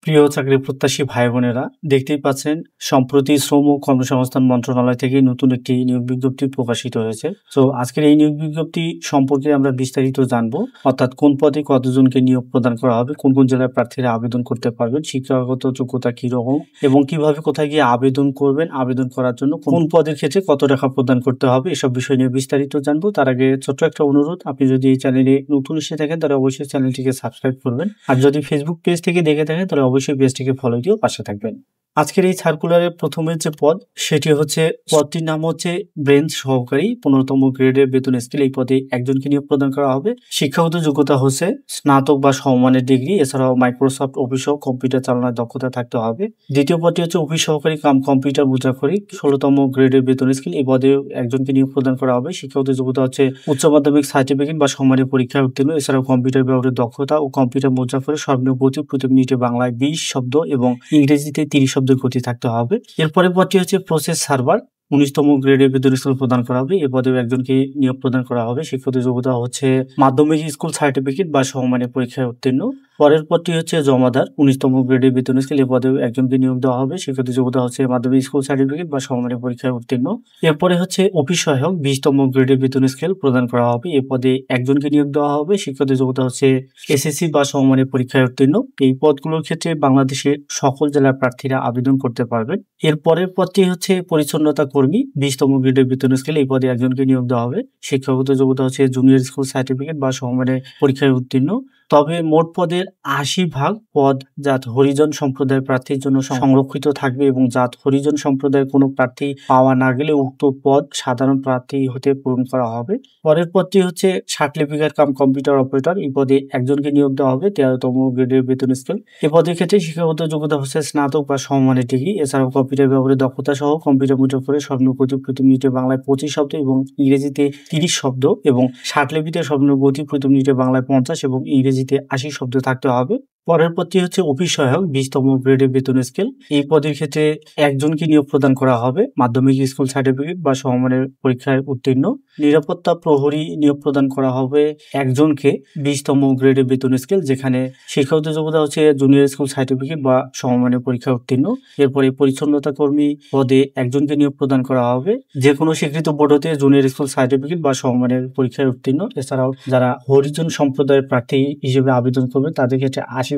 প্রিয় চাকরি প্রত্যাশী ভাই বোনেরা, দেখতেই পাচ্ছেন সম্প্রতি শ্রম ও কর্মসংস্থান মন্ত্রণালয় থেকে নতুন একটি নিয়োগ বিজ্ঞপ্তি প্রকাশিত হয়েছে। তো আজকের এই নিয়োগ বিজ্ঞপ্তি সম্পর্কে আমরা বিস্তারিত জানবো, অর্থাৎ কোন পদে কতজনকে নিয়োগ প্রদান করা হবে, কোন কোন জেলার প্রার্থীরা আবেদন করতে পারবেন, শিক্ষাগত যোগ্যতা কিরকম এবং কিভাবে কোথায় গিয়ে আবেদন করবেন, আবেদন করার জন্য কোন পদের ক্ষেত্রে কত টাকা প্রদান করতে হবে, এসব বিষয় নিয়ে বিস্তারিত জানবো। তার আগে ছোট্ট একটা অনুরোধ, আপনি যদি এই চ্যানেলে নতুন এসে থাকেন তাহলে অবশ্যই চ্যানেলটিকে সাবস্ক্রাইব করবেন, আর যদি ফেসবুক পেজ থেকে দেখে থাকেন তাহলে অবশ্যই পেজটিকে ফলো দিয়েও পাশে থাকবেন। আজকের এই সার্কুলারের প্রথমে যে পদ, সেটি হচ্ছে, পদটির নাম হচ্ছে ব্রেঞ্চ সহকারী, 15তম গ্রেডের বেতন স্কেল। এই পদে একজনকে নিয়োগ প্রদান করা হবে। শিক্ষাগত যোগ্যতা হচ্ছে স্নাতক বা সমমানের ডিগ্রি, এছাড়াও মাইক্রোসফট অফিস ও কম্পিউটার চালানোর দক্ষতা থাকতে হবে। দ্বিতীয় পদটি হচ্ছে অফিস সহকারী কাম কম্পিউটার মুদ্রাক্ষরিক, 16তম গ্রেডের বেতন স্কেল। এই পদে একজনকে নিয়োগ প্রদান করা হবে। শিক্ষাগত যোগ্যতা হচ্ছে উচ্চ মাধ্যমিক সার্টিফিকেট বা সমমানের পরীক্ষায় উত্তীর্ণ, এছাড়াও কম্পিউটার ব্যবহারের দক্ষতা ও কম্পিউটার মুদ্রাক্ষরের সর্বনিম্ন গতি প্রতি মিনিটে বাংলায় 20 শব্দ এবং ইংরেজিতে 30 শব্দের গতি থাকতে হবে। এরপরে পদটি হচ্ছে প্রসেস সার্ভার, 19তম গ্রেডের বেতন স্কেল প্রদান করা হবে। এ পদেও একজনকে নিয়োগ প্রদান করা হবে। শিক্ষাগত যোগ্যতা হচ্ছে মাধ্যমিক স্কুল সার্টিফিকেট বা সমমানের পরীক্ষায় উত্তীর্ণ। পরের পদটি হচ্ছে জমাদার, 19তম গ্রেডের বেতন স্কেল। এ পদেও একজনকে নিয়োগ দেওয়া হবে। শিক্ষাগত যোগ্যতা হচ্ছে মাধ্যমিক স্কুল সার্টিফিকেট বা সমমানের পরীক্ষায় উত্তীর্ণ। এরপরে হচ্ছে অফিস সহায়ক, 20তম গ্রেডের বেতন স্কেল প্রদান করা হবে। এ পদে একজনকে নিয়োগ দেওয়া হবে। শিক্ষাগত যোগ্যতা হচ্ছে এসএসসি বা সমমানের পরীক্ষায় উত্তীর্ণ। এই পদগুলোর ক্ষেত্রে বাংলাদেশের সকল জেলার প্রার্থীরা আবেদন করতে পারবেন। এর পরের পদটি হচ্ছে পরিচ্ছন্নতা কর্মী, 20তম গ্রেডের বেতন স্কেল। এই পদে একজনকে নিয়োগ দেওয়া হবে। শিক্ষাগত যোগ্যতা হচ্ছে জুনিয়র স্কুল সার্টিফিকেট বা সমমানের পরীক্ষায় উত্তীর্ণ। তবে মোট পদের 80% পদ জাত হরিজন সম্প্রদায়ের প্রার্থীর জন্য সংরক্ষিত থাকবে এবং জাত হরিজন সম্প্রদায়ের কোনো প্রার্থী পাওয়া না গেলে উক্ত পদ সাধারণ প্রার্থী হতে পূরণ করা হবে। পরের পদটি হচ্ছে সার্টিফিকেট কাম কম্পিউটার অপারেটর। এই পদে একজনকে নিয়োগ দেওয়া হবে। 13তম গ্রেডের বেতন স্কেল। এই পদের ক্ষেত্রে শিক্ষাগত যোগ্যতা হচ্ছে স্নাতক বা সমমানের ডিগ্রি, এছাড়াও কম্পিউটার ব্যবহারের দক্ষতা সহ কম্পিউটার মুদ্রাক্ষরে সর্বনিম্ন গতি প্রতি মিনিটে বাংলায় 25 শব্দ এবং ইংরেজিতে 30 শব্দ এবং ষাটলিপিতে সর্বনিম্ন গতি প্রতি মিনিটে বাংলায় 50 এবং ইংরেজিতে 80 শব্দ থাকতে হবে। পরের পদটি হচ্ছে অফিস সহায়ক, 20তম গ্রেডের বেতন স্কেল। এই পদের ক্ষেত্রে একজনকে নিয়োগ প্রদান করা হবে। মাধ্যমিক স্কুল সার্টিফিকেট বা সমমানের পরীক্ষায় উত্তীর্ণ। নিরাপত্তা প্রহরী নিয়োগ প্রদান করা হবে একজনকে, 20তম গ্রেডের বেতন স্কেল, যেখানে শিক্ষাগত যোগ্যতা হচ্ছে জুনিয়র স্কুল সার্টিফিকেট বা সমমানের পরীক্ষায় উত্তীর্ণ। এরপরে পরিচ্ছন্নতা কর্মী পদে একজনকে নিয়োগ প্রদান করা হবে। যে কোনো স্বীকৃত বোর্ড হতে জুনিয়র স্কুল সার্টিফিকেট বা সমমানের পরীক্ষায় উত্তীর্ণ। এছাড়াও যারা হরিজন সম্প্রদায়ের প্রার্থী হিসেবে আবেদন করবে তাদের ক্ষেত্রে 80%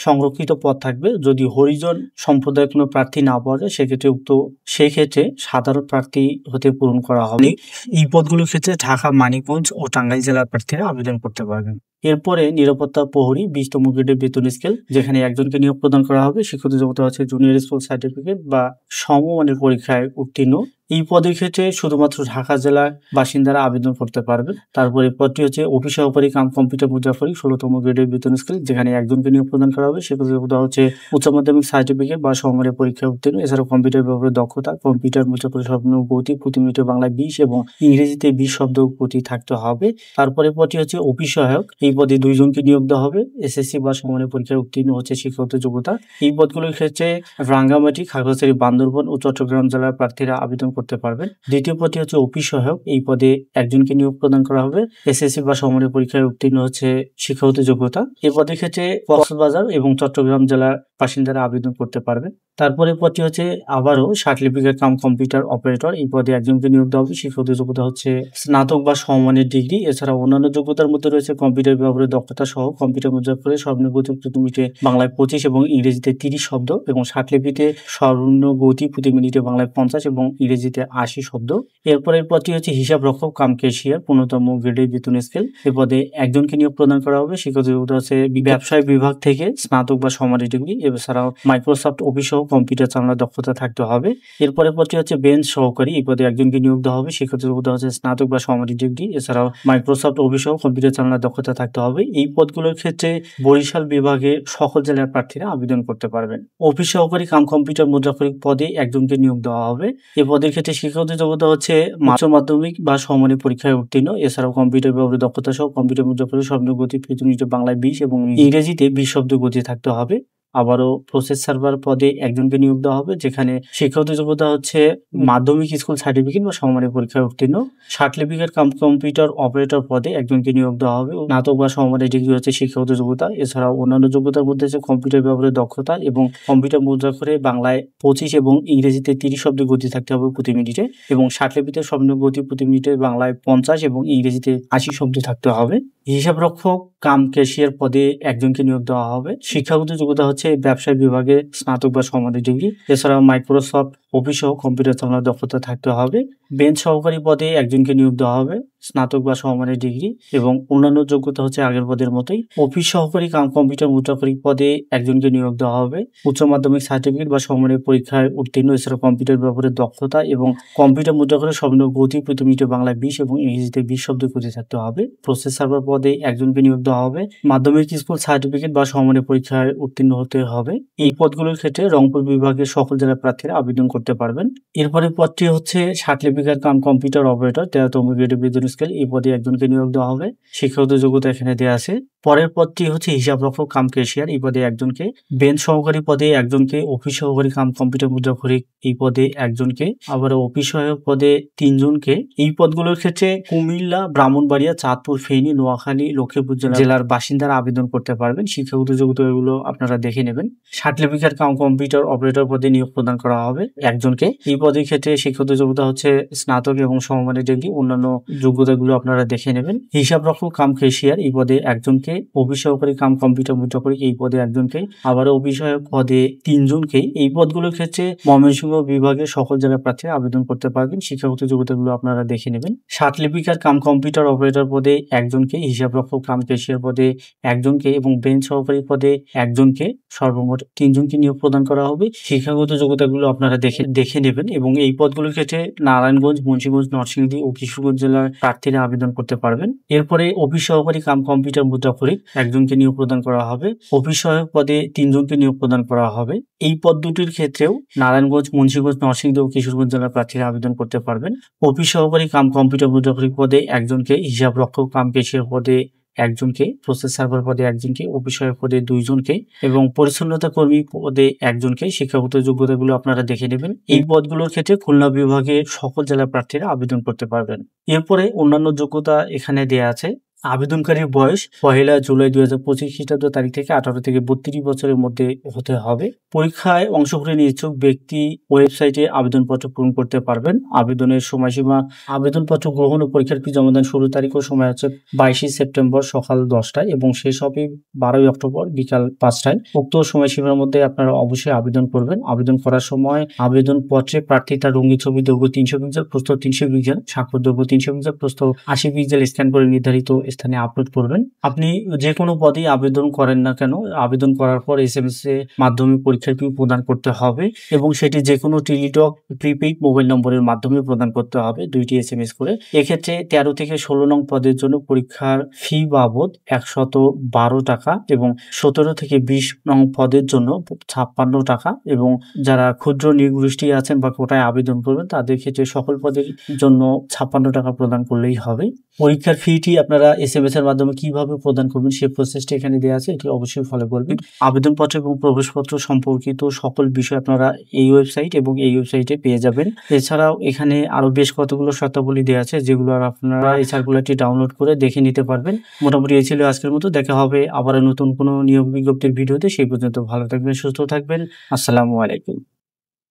সংরক্ষিত পদ থাকবে। যদি হরিজন সম্প্রদায়ের কোনো প্রার্থী না পাওয়া যায় সেক্ষেত্রে সাধারণ প্রার্থী হতে পূরণ করা হবে। এই পদগুলোর ক্ষেত্রে ঢাকা, মানিকগঞ্জ ও টাঙ্গাইল জেলার প্রার্থীরা আবেদন করতে পারবেন। এরপরে নিরাপত্তা প্রহরী, 20তম গ্রেডের বেতন স্কেল, যেখানে একজনকে নিয়োগ প্রদান করা হবে। শিক্ষাগত যোগ্যতা হচ্ছে জুনিয়র স্কুল সার্টিফিকেট বা সমমানের পরীক্ষায় উত্তীর্ণ। এই পদের ক্ষেত্রে শুধুমাত্র ঢাকা জেলার বাসিন্দারা আবেদন করতে পারবেন। তারপরে পদটি হচ্ছে অফিস সহকারী কাম কম্পিউটার মুদ্রাক্ষরিক, 16তম গ্রেডের বেতন স্কেল, যেখানে একজনকে নিয়োগ প্রদান করা হবে। শিক্ষাগত যোগ্যতা হচ্ছে উচ্চ মাধ্যমিক সার্টিফিকেট বা সমমানের পরীক্ষায় উত্তীর্ণ, এছাড়াও কম্পিউটার ব্যবহারের দক্ষতা, কম্পিউটার মুদ্রাক্ষরের সর্বনিম্ন গতি প্রতি মিনিটে বাংলায় 20 এবং ইংরেজিতে 20 শব্দ গতি থাকতে হবে। তারপরে পদটি হচ্ছে অফিস সহায়ক। এই পদে 2 জনকে নিয়োগ দেওয়া হবে। এসএসসি বা সমমানের পরীক্ষায় উত্তীর্ণ হচ্ছে শিক্ষাগত যোগ্যতা। এই পদগুলোর ক্ষেত্রে রাঙ্গামাটি, খাগড়াছড়ি, বান্দরবান ও চট্টগ্রাম জেলার প্রার্থীরা আবেদন করতে পারবেন। দ্বিতীয় পদটি হচ্ছে অফিস সহায়ক। এই পদে একজনকে নিয়োগ প্রদান করা হবে। এসএসসি বা সমমানের পরীক্ষায় উত্তীর্ণ হচ্ছে শিক্ষাগত যোগ্যতা। এই পদের ক্ষেত্রে কক্সবাজার এবং চট্টগ্রাম জেলার বাসিন্দারা আবেদন করতে পারবেন। তারপরে পদটি হচ্ছে আবারও সার্টিফিকেট কাম কম্পিউটার অপারেটর। এই পদে একজনকে নিয়োগ দেওয়া হবে। শিক্ষাগত যোগ্যতা হচ্ছে স্নাতক বা সমমানের ডিগ্রি, এছাড়া অন্যান্য যোগ্যতার মধ্যে রয়েছে কম্পিউটার ব্যবহারের দক্ষতা সহ কম্পিউটার মুদ্রাক্ষরে সর্বনিম্ন গতি প্রতি মিনিটে বাংলায় 25 এবং ইংরেজিতে 30 শব্দ এবং ষাটলিপিতে সর্বনিম্ন গতি প্রতি মিনিটে বাংলায় 50 এবং ইংরেজিতে 80 শব্দ। এরপরের পদটি হচ্ছে হিসাব রক্ষক কাম ক্যাশিয়ার, 15তম গ্রেডের বেতন স্কেল। এ পদে একজনকে নিয়োগ প্রদান করা হবে। শিক্ষাগত যোগ্যতা হচ্ছে ব্যবসায় বিভাগ থেকে স্নাতক বা সমমানের ডিগ্রি, এছাড়াও মাইক্রোসফট অফিস সহ কম্পিউটার চালানোর দক্ষতা থাকতে হবে। এরপরে পদটি হচ্ছে বেঞ্চ সহকারী। এই পদে একজনকে নিয়োগ দেওয়া হবে। শিক্ষাগত যোগ্যতা হচ্ছে স্নাতক বা সমমানের ডিগ্রি, এছাড়াও মাইক্রোসফট অফিস সহ কম্পিউটার চালানোর দক্ষতা থাকতে হবে। এই পদগুলোর ক্ষেত্রে বরিশাল বিভাগে সকল জেলার প্রার্থীরা আবেদন করতে পারবেন। অফিস সহকারী কাম কম্পিউটার মুদ্রাক্ষরিক পদে একজনকে নিয়োগ দেওয়া হবে। এই পদের ক্ষেত্রে শিক্ষাগত যোগ্যতা হচ্ছে উচ্চ মাধ্যমিক বা সমমানের পরীক্ষায় উত্তীর্ণ, এছাড়াও কম্পিউটার ব্যবহারের দক্ষতা সহ কম্পিউটার মুদ্রাক্ষরের সর্বনিম্ন গতি প্রতি মিনিটে বাংলায় 20 এবং ইংরেজিতে 20 শব্দ গতি থাকতে হবে। আবারও প্রসেস সার্ভার পদে একজনকে নিয়োগ দেওয়া হবে, যেখানে শিক্ষাগত যোগ্যতা হচ্ছে মাধ্যমিক স্কুল সার্টিফিকেট বা সমমানের পরীক্ষায় উত্তীর্ণ। সার্টিফিকেট কম্পিউটার অপারেটর পদে একজনকে নিয়োগ দেওয়া হবে। স্নাতক বা সমমানের ডিগ্রি হচ্ছে শিক্ষাগত যোগ্যতা। এছাড়াও অন্যান্য যোগ্যতার মধ্যে হচ্ছে কম্পিউটার ব্যবহারের দক্ষতা এবং কম্পিউটার মুদ্রা করে বাংলায় 25 এবং ইংরেজিতে 30 শব্দের গতি থাকতে হবে প্রতি মিনিটে, এবং সার্টিফিকেটের সর্বনিম্ন গতি প্রতি মিনিটে বাংলায় 50 এবং ইংরেজিতে 80 শব্দ থাকতে হবে। হিসাব রক্ষক কাম ক্যাশিয়ার পদে একজনকে নিয়োগ দেওয়া হবে। শিক্ষাগত যোগ্যতা হচ্ছে ব্যবসায় বিভাগে স্নাতক বা সমমানের ডিগ্রি। এছাড়াও মাইক্রোসফট অফিস সহ কম্পিউটার চালানোর দক্ষতা থাকতে হবে। বেঞ্চ সহকারী পদে একজনকে নিয়োগ দেওয়া হবে, স্নাতক বা সমমানের ডিগ্রি, এবং অন্যান্য যোগ্যতা হচ্ছে আগের পদের মতোই। অফিস সহকারী কাম কম্পিউটার মুদ্রাকরী পদে একজনকে নিয়োগ দেওয়া হবে। উচ্চ মাধ্যমিক সার্টিফিকেট বা সমমানের পরীক্ষায় উত্তীর্ণ। এছাড়া কম্পিউটার ব্যবহারের দক্ষতা এবং কম্পিউটার মুদ্রাকরের সর্বনিম্ন গতি প্রতি মিনিটে বাংলায় 20 এবং ইংরেজিতে 20 শব্দ গতি থাকতে হবে। প্রসেস সার্ভার পদে একজনকে নিয়োগ দেওয়া হবে। মাধ্যমিক স্কুল সার্টিফিকেট বা সমমানের পরীক্ষায় উত্তীর্ণ হতে হবে। এই পদগুলোর ক্ষেত্রে রংপুর বিভাগের সকল জেলার প্রার্থীরা আবেদন করতে পারবেন। এরপরে পদটি হচ্ছে সার্টিফিকেট কাম কম্পিউটার অপারেটর 13তম গ্রেডের বেতন স্কেল। এই পদে একজনকে নিয়োগ দেওয়া হবে। শিক্ষাগত যোগ্যতা এখানে দেওয়া আছে। পরের পদটি হচ্ছে হিসাব রক্ষক কাম ক্যাশিয়ার। এই পদে একজনকে। বেঞ্চ সহকারী পদে একজনকে। অফিস সহকারী কাম কম্পিউটার মুদ্রাকরী এই পদে একজনকে। আবার অফিস সহায়ক পদে 3 জনকে। এই পদগুলোর ক্ষেত্রে কুমিল্লা, ব্রাহ্মণবাড়িয়া, চাঁদপুর, ফেনী, নোয়াখালী, লক্ষ্মীপুর জেলার বাসিন্দারা আবেদন করতে পারবেন। শিক্ষাগত যোগ্যতা এগুলো আপনারা দেখে নেবেন। সার্টিফিকেট কাম কম্পিউটার অপারেটর পদে নিয়োগ প্রদান করা হবে একজনকে। এই পদের ক্ষেত্রে শিক্ষাগত যোগ্যতা হচ্ছে স্নাতক এবং সমমানের ডিগ্রি। অন্যান্য যোগ্যতাগুলো আপনারা দেখে নেবেন। হিসাব রক্ষক কাম ক্যাশিয়ার এই পদে একজনকে। অফিস সহকারী কাম কম্পিউটার মুদ্রাকরী এই পদে একজনকে। আবার অফিস সহায়ক পদে 3 জনকে। এই পদগুলোর ক্ষেত্রে ময়মনসিংহ বিভাগের সকল জেলার প্রার্থীরা আবেদন করতে পারবেন। শিক্ষাগত যোগ্যতাগুলো আপনারা দেখে নেবেন। সার্টিফিকেট কাম কম্পিউটার অপারেটর পদে একজনকে। হিসাব রক্ষক কাম ক্যাশিয়ার পদে একজনকে এবং বেঞ্চ সহকারী পদে একজনকে। সর্বমোট 3 জনকে নিয়োগ প্রদান করা হবে। শিক্ষাগত যোগ্যতাগুলো আপনারা দেখে নেবেন। এবং এই পদগুলোর ক্ষেত্রে নারায়ণগঞ্জ, মুন্সিগঞ্জ, নরসিংদী ও কিশোরগঞ্জ জেলার প্রার্থীরা আবেদন করতে পারবেন। এরপরে অফিস সহকারী কাম কম্পিউটার মুদ্রাকরী একজনকে নিয়োগ প্রদান করা হবে। অফিস সহায়ক পদে 3 জনকে নিয়োগ প্রদান করা হবে। এই পদ দুটির ক্ষেত্রেও নারায়ণগঞ্জ, মুন্সিগঞ্জ, নরসিংদী ও কিশোরগঞ্জ জেলার প্রার্থীরা আবেদন করতে পারবেন। অফিস সহকারী কাম কম্পিউটার মুদ্রাকরী পদে একজনকে। হিসাব রক্ষক কাম ক্যাশিয়ার পদে একজনকে। প্রসেস সার্ভার পদে একজনকে। অফিস সহায়ক পদে 2 জনকে এবং পরিচ্ছন্নতা কর্মী পদে একজনকে। শিক্ষাগত যোগ্যতাগুলো আপনারা দেখে নেবেন। এই পদগুলোর ক্ষেত্রে খুলনা বিভাগের সকল জেলার প্রার্থীরা আবেদন করতে পারবেন। এরপরে অন্যান্য যোগ্যতা এখানে দেয়া আছে। আবেদনকারীর বয়স 1 জুলাই 2025 খ্রিস্টাব্দ তারিখ থেকে 18 থেকে 32 বছরের মধ্যে হতে হবে। পরীক্ষায় অংশগ্রহণের ইচ্ছুক ব্যক্তি ওয়েবসাইটে আবেদনপত্র পূরণ করতে পারবেন। আবেদনের সময়সীমা, আবেদনপত্র গ্রহণ ও পরীক্ষার ফি জমাদান শুরু তারিখ ও সময় হচ্ছে 22 সেপ্টেম্বর সকাল 10টায় এবং শেষ হবে 12 অক্টোবর বিকাল 5টায়। উক্ত সময়সীমার মধ্যে আপনারা অবশ্যই আবেদন করবেন। আবেদন করার সময় আবেদনপত্রে প্রার্থী তার রঙিন ছবি দৈর্ঘ্য 300 পিক্সেল, প্রস্থ 300 পিক্সেল, স্বাক্ষর দৈর্ঘ্য 300 পিক্সেল, প্রস্থ 80 পিক্সেল স্ক্যান করে নির্ধারিত স্থানে আপলোড করবেন। আপনি যে কোনো পদেই আবেদন করেন না কেন, আবেদন করার পর SMS এর মাধ্যমে পরীক্ষার ফি প্রদান করতে হবে এবং সেটি যে কোনো টেলিটক প্রিপেইড মোবাইল নম্বরের মাধ্যমে প্রদান করতে হবে, 2টি SMS করে। এক্ষেত্রে 13 থেকে 16 নং পদের জন্য পরীক্ষার ফি বাবদ 112 টাকা এবং 17 থেকে 20 নং পদের জন্য 56 টাকা, এবং যারা ক্ষুদ্র নৃগোষ্ঠী আছেন বা কোটায় আবেদন করবেন তাদের ক্ষেত্রে সকল পদের জন্য 56 টাকা প্রদান করলেই হবে। পরীক্ষার ফিটি আপনারা SMS এর মাধ্যমে কিভাবে প্রদান করবেন সেই প্রসেসটা এখানে দেওয়া আছে, এটি অবশ্যই ফলো করবেন। আবেদনপত্র এবং প্রবেশপত্র সম্পর্কিত সকল বিষয় আপনারা এই ওয়েবসাইট এবং এই ওয়েবসাইটে পেয়ে যাবেন। এছাড়াও এখানে আরো বেশ কতগুলো শর্তাবলী দেওয়া আছে যেগুলো আপনারা এই সার্কুলারটি ডাউনলোড করে দেখে নিতে পারবেন। মোটামুটি এই ছিল আজকের মতো। দেখা হবে আবার নতুন কোনো নিয়োগ বিজ্ঞপ্তির ভিডিওতে। সেই পর্যন্ত ভালো থাকবেন, সুস্থ থাকবেন। আসসালামু আলাইকুম।